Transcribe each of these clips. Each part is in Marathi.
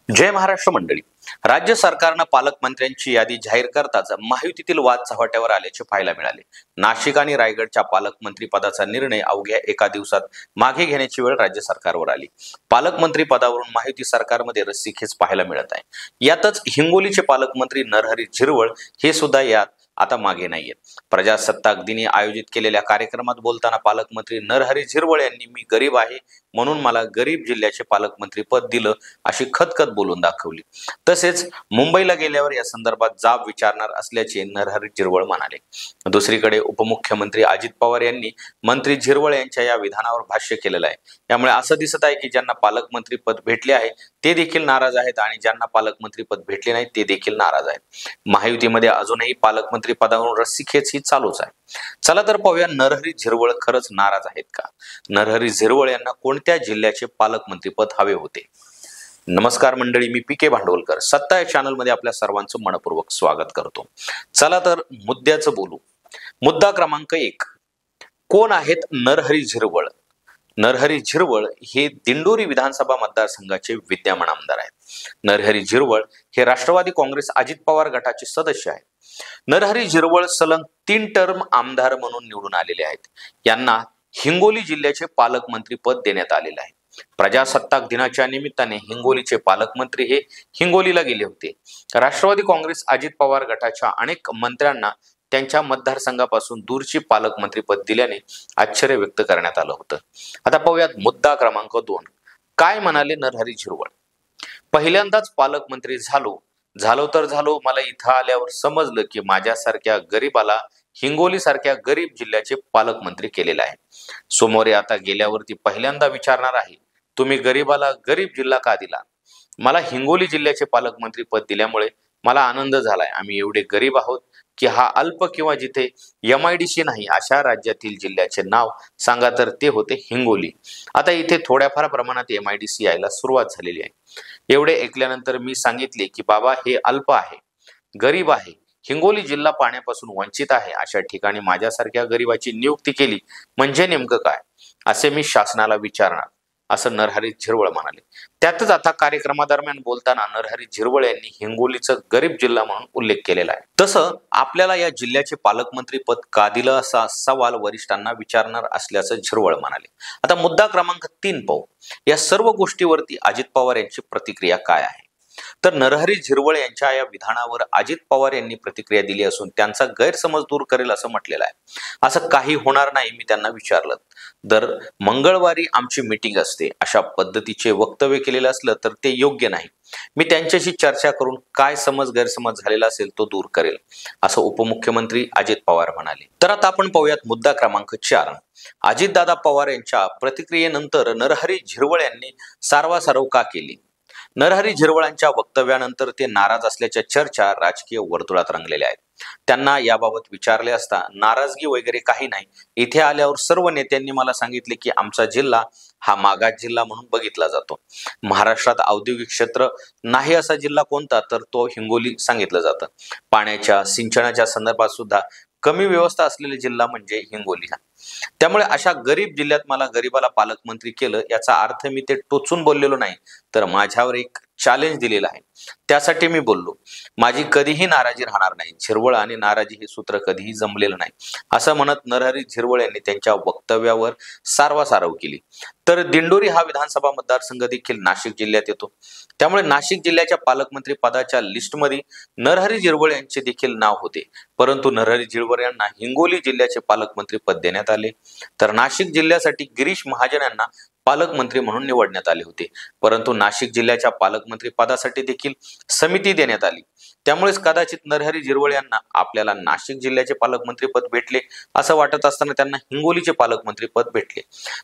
जय महाराष्ट्र मंडळी. राज्य सरकारनं पालकमंत्र्यांची यादी जाहीर करताच महायुतीतील वाद चव्हाट्यावर आल्याचे पाहायला मिळाले. नाशिक आणि रायगडच्या पालकमंत्री पदाचा निर्णय अवघ्या एका दिवसात मागे घेण्याची वेळ राज्य सरकारवर आली. पालकमंत्री पदावरून महायुती सरकारमध्ये रस्सीखेच पाहायला मिळत आहे. यातच हिंगोलीचे पालकमंत्री नरहरी झिरवळ हे सुद्धा यात आता मागे नाहीये. प्रजासत्ताक दिनी आयोजित केलेल्या कार्यक्रमात बोलताना पालकमंत्री नरहरी झिरवळ यांनी मी गरीब आहे म्हणून मला गरीब जिल्ह्याचे पालकमंत्री पद दिलं अशी खतखत बोलून दाखवली. तसेच मुंबईला गेल्यावर या संदर्भात जाब विचारणार असल्याचे नरहरी झिरवळ म्हणाले. दुसरीकडे उपमुख्यमंत्री अजित पवार यांनी मंत्री झिरवळ यांच्या या विधानावर भाष्य केलेलं आहे. त्यामुळे असं दिसत आहे की ज्यांना पालकमंत्री पद भेटले आहे ते देखील नाराज आहेत आणि ज्यांना पालकमंत्री पद भेटले नाही ते देखील नाराज आहेत. महायुतीमध्ये अजूनही पालकमंत्री पदावरून रस्सीखेच ही चालूच आहे. चला तर पाहूया नरहरी झिरवळ खरंच नाराज आहेत का. नरहरी झिरवळ यांना कोणत्या जिल्ह्याचे पालकमंत्री पद हवे होते? नमस्कार मंडळी, मी पी के भांडवलकर सत्ता या चॅनल मध्ये आपल्या सर्वांचं मनपूर्वक स्वागत करतो. चला तर मुद्द्याचं बोलू. मुद्दा क्रमांक 1, कोण आहेत नरहरी झिरवळ? नरहरी झिरवळ हे दिंडोरी विधानसभा मतदारसंघाचे विद्यमान आमदार आहेत. नरहरी झिरवळ हे राष्ट्रवादी काँग्रेस अजित पवार गटाचे सदस्य आहेत. नरहरी झिरवळ सलग 3 टर्म आमदार म्हणून निवडून आलेले आहेत. यांना हिंगोली जिल्ह्याचे पालकमंत्री पद देण्यात आलेले आहे. प्रजासत्ताक दिनाच्या निमित्ताने हिंगोलीचे पालकमंत्री हे हिंगोलीला गेले होते. राष्ट्रवादी काँग्रेस अजित पवार गटाच्या अनेक मंत्र्यांना त्यांच्या मतदारसंघापासून दूरची पालकमंत्री पद दिल्याने आश्चर्य व्यक्त करण्यात आलं होतं. आता पाहूयात मुद्दा क्रमांक 2, काय म्हणाले नरहरी झिरवळ? पहिल्यांदाच पालकमंत्री झालो तर झालो, मला इथं आल्यावर समजलं की माझ्यासारख्या गरीबाला हिंगोली सारख्या गरीब जिल्ह्याचे पालकमंत्री केलेले आहे. सोमवारी आता गेल्यावरती पहिल्यांदा विचारणार आहे, तुम्ही गरीबाला गरीब जिल्हा का दिला? मला हिंगोली जिल्ह्याचे पालकमंत्री पद दिल्यामुळे मला आनंद झालाय. आम्ही एवढे गरीब आहोत की हा अल्प किंवा जिथे MIDC नाही अशा राज्यातील जिल्ह्याचे नाव सांगा तर ते होते हिंगोली. आता इथे थोड्याफार प्रमाणात MIDC यायला सुरुवात झालेली आहे. एवढे ऐकल्यानंतर मी सांगितले की बाबा हे अल्प आहे, गरीब आहे, हिंगोली जिल्हा पाण्यापासून वंचित आहे, अशा ठिकाणी माझ्यासारख्या गरीबाची नियुक्ती केली म्हणजे नेमकं काय असे मी शासनाला विचारणार, असं नरहरी झिरवळ म्हणाले. त्यातच आता कार्यक्रमादरम्यान बोलताना नरहरी झिरवळ यांनी हिंगोलीचं गरीब जिल्हा म्हणून उल्लेख केलेला आहे. तसं आपल्याला या जिल्ह्याचे पालकमंत्री पद का दिलं असा सवाल वरिष्ठांना विचारणार असल्याचं झिरवळ म्हणाले. आता मुद्दा क्रमांक 3 पाहू. या सर्व गोष्टीवरती अजित पवार यांची प्रतिक्रिया काय आहे? तर नरहरी झिरवळ यांच्या या विधानावर अजित पवार यांनी प्रतिक्रिया दिली असून त्यांचा गैरसमज दूर करेल असं म्हटलेलं आहे. असं काही होणार नाही, मी त्यांना विचारलं. दर मंगळवारी आमची मीटिंग असते अशा पद्धतीचे वक्तव्य केलेलं असलं तर ते योग्य नाही. मी त्यांच्याशी चर्चा करून काय गैरसमज झालेला असेल तो दूर करेल, असं उपमुख्यमंत्री अजित पवार म्हणाले. तर आता आपण पाहूयात मुद्दा क्रमांक 4, अजितदादा पवार यांच्या प्रतिक्रियेनंतर नरहरी झिरवळ यांनी सारवासारव का केली? नरहरी झिरवळांच्या वक्तव्यानंतर ते नाराज असल्याच्या चर्चा राजकीय वर्तुळात रंगलेल्या आहेत. त्यांना याबाबत विचारले असता नाराजगी वगैरे काही नाही, इथे आल्यावर सर्व नेत्यांनी मला सांगितले की आमचा जिल्हा हा मागास जिल्हा म्हणून बघितला जातो. महाराष्ट्रात औद्योगिक क्षेत्र नाही असा जिल्हा कोणता तर तो हिंगोली सांगितलं जातं. पाण्याच्या सिंचनाच्या संदर्भात सुद्धा कमी व्यवस्था असलेले जिल्हा म्हणजे हिंगोली. त्यामुळे अशा गरीब जिल्ह्यात मला गरीबाला पालकमंत्री केलं याचा अर्थ मी ते टोचून बोललेलो नाही, तर माझ्यावर एक चॅलेंज दिलेलं आहे. त्यासाठी मी बोललो. माझी कधीही नाराजी राहणार नाही. झिरवळ आणि नाराजी हे सूत्र कधीही जमलेलं नाही, असं म्हणत नरहरी झिरवळ यांनी त्यांच्या वक्तव्यावर सारवासारव केली. तर दिंडोरी हा विधानसभा मतदारसंघ देखील नाशिक जिल्ह्यात येतो. त्यामुळे नाशिक जिल्ह्याच्या पालकमंत्री पदाच्या लिस्टमध्ये नरहरी झिरवळ यांचे देखील नाव होते. परंतु नरहरी झिरवळ यांना हिंगोली जिल्ह्याचे पालकमंत्री पद देण्यात आले. तर नाशिक जिल्ह्यासाठी गिरीश महाजन यांना पालकमंत्री म्हणून निवडण्यात आले होते. परंतु नाशिक जिल्ह्याच्या पालकमंत्री पदासाठी देखील समिती देण्यात आली. त्यामुळेच कदाचित नरहरी झिरवळ यांना आपल्याला नाशिक जिल्ह्याचे पालकमंत्री पद भेटले असं वाटत असताना त्यांना हिंगोलीचे पालकमंत्री पद भेटले.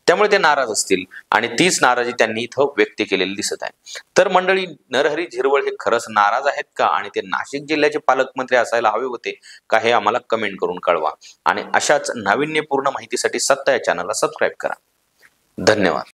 त्यामुळे ते नाराज असतील आणि तीच नाराजी त्यांनी इथं व्यक्त केलेली दिसत आहे. तर मंडळी, नरहरी झिरवळ हे खरंच नाराज आहेत का आणि ते नाशिक जिल्ह्याचे पालकमंत्री असायला हवे होते का हे आम्हाला कमेंट करून कळवा. आणि अशाच नाविन्यपूर्ण माहितीसाठी सत्ता या चॅनलला सबस्क्राईब करा. धन्यवाद.